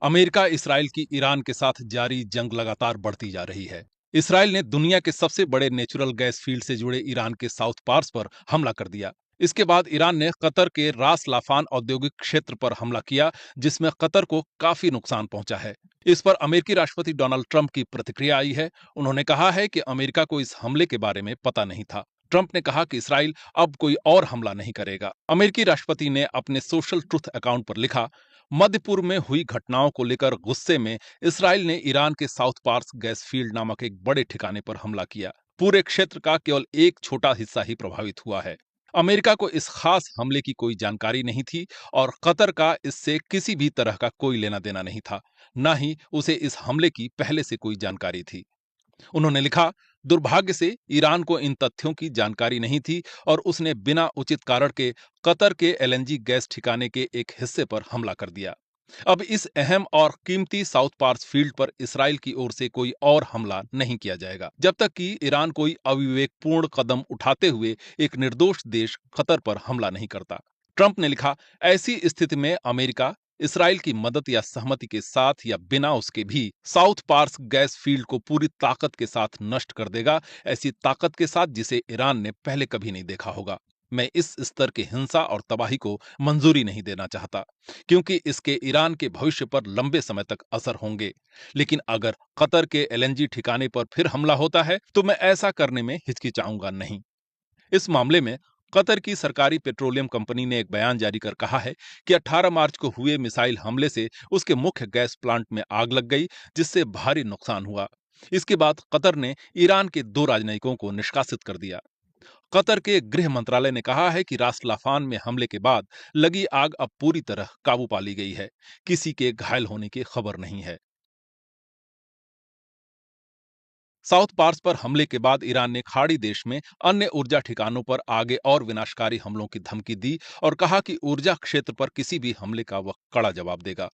America Israel की Iran के साथ जारी जंग लगातार बढ़ती जा रही है। इसराइल ने दुनिया के सबसे बड़े नेचुरल गैस फील्ड से जुड़े ईरान के साउथ पार्स पर हमला कर दिया। इसके बाद ईरान ने कतर के रास लाफान औद्योगिक क्षेत्र पर हमला किया, जिसमें कतर को काफी नुकसान पहुंचा है। इस पर अमेरिकी राष्ट्रपति डोनाल्ड ट्रंप की प्रतिक्रिया आई है। उन्होंने कहा है कि अमेरिका को इस हमले के बारे में पता नहीं था। ट्रंप ने कहा कि इसराइल अब कोई और हमला नहीं करेगा। अमेरिकी राष्ट्रपति ने अपने सोशल ट्रुथ अकाउंट पर लिखा, मध्य पूर्व में हुई घटनाओं को लेकर गुस्से में इसराइल ने ईरान के साउथ पार्स गैस फील्ड नामक एक बड़े ठिकाने पर हमला किया। पूरे क्षेत्र का केवल एक छोटा हिस्सा ही प्रभावित हुआ है। अमेरिका को इस खास हमले की कोई जानकारी नहीं थी और कतर का इससे किसी भी तरह का कोई लेना देना नहीं था। न ही उसे इस हमले की पहले से कोई जानकारी थी। उन्होंने लिखा, दुर्भाग्य से ईरान को इन तथ्यों की जानकारी नहीं थी और उसने बिना उचित कारण के कतर के एलएनजी गैस ठिकाने के एक हिस्से पर हमला कर दिया। अब इस अहम और कीमती साउथ पार्स फील्ड पर इसराइल की ओर से कोई और हमला नहीं किया जाएगा, जब तक कि ईरान कोई अविवेकपूर्ण कदम उठाते हुए एक निर्दोष देश कतर पर हमला नहीं करता। ट्रंप ने लिखा, ऐसी स्थिति में अमेरिका इसराइल की मदद या सहमति के साथ या बिना उसके भी साउथ पार्स गैस फील्ड को पूरी ताकत के साथ नष्ट कर देगा, ऐसी ताकत के साथ जिसे ईरान ने पहले कभी नहीं देखा होगा। मैं इस स्तर की हिंसा और तबाही को मंजूरी नहीं देना चाहता, क्योंकि इसके ईरान के भविष्य पर लंबे समय तक असर होंगे। लेकिन अगर कतर के एलएनजी ठिकाने पर फिर हमला होता है तो मैं ऐसा करने में हिचकिचाऊंगा नहीं। इस मामले में कतर की सरकारी पेट्रोलियम कंपनी ने एक बयान जारी कर कहा है कि 18 मार्च को हुए मिसाइल हमले से उसके मुख्य गैस प्लांट में आग लग गई, जिससे भारी नुकसान हुआ। इसके बाद कतर ने ईरान के 2 राजनयिकों को निष्कासित कर दिया। कतर के गृह मंत्रालय ने कहा है कि रास लाफान में हमले के बाद लगी आग अब पूरी तरह काबू पा ली गई है। किसी के घायल होने की खबर नहीं है। साउथ पार्स पर हमले के बाद ईरान ने खाड़ी देश में अन्य ऊर्जा ठिकानों पर आगे और विनाशकारी हमलों की धमकी दी और कहा कि ऊर्जा क्षेत्र पर किसी भी हमले का वह कड़ा जवाब देगा।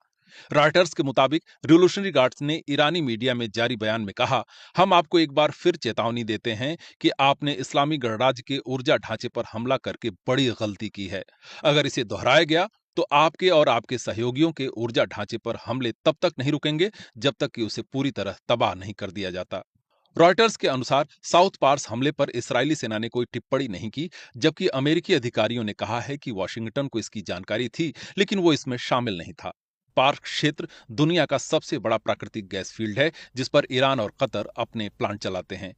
रॉयटर्स के मुताबिक रिवोल्यूशनरी गार्ड्स ने ईरानी मीडिया में जारी बयान में कहा, हम आपको एक बार फिर चेतावनी देते हैं कि आपने इस्लामी गणराज्य के ऊर्जा ढांचे पर हमला करके बड़ी गलती की है। अगर इसे दोहराया गया तो आपके और आपके सहयोगियों के ऊर्जा ढांचे पर हमले तब तक नहीं रुकेंगे जब तक कि उसे पूरी तरह तबाह नहीं कर दिया जाता। रॉयटर्स के अनुसार साउथ पार्स हमले पर इस्राएली सेना ने कोई टिप्पणी नहीं की, जबकि अमेरिकी अधिकारियों ने कहा है कि वॉशिंगटन को इसकी जानकारी थी, लेकिन वो इसमें शामिल नहीं था। पार्क क्षेत्र दुनिया का सबसे बड़ा प्राकृतिक गैस फील्ड है, जिस पर ईरान और कतर अपने प्लांट चलाते हैं।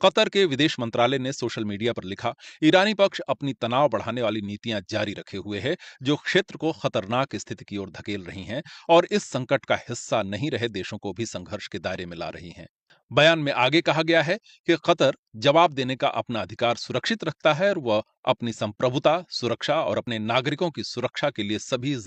कतर के विदेश मंत्रालय ने सोशल मीडिया पर लिखा, ईरानी पक्ष अपनी तनाव बढ़ाने वाली नीतियां जारी रखे हुए है, जो क्षेत्र को खतरनाक स्थिति की ओर धकेल रही हैं और इस संकट का हिस्सा नहीं रहे देशों को भी संघर्ष के दायरे में ला रही हैं। बयान में आगे कहा गया है कि कतर जवाब देने का अपना अधिकार सुरक्षित रखता है और वह अपनी संप्रभुता, सुरक्षा और अपने नागरिकों की सुरक्षा के लिए सभी जरूरी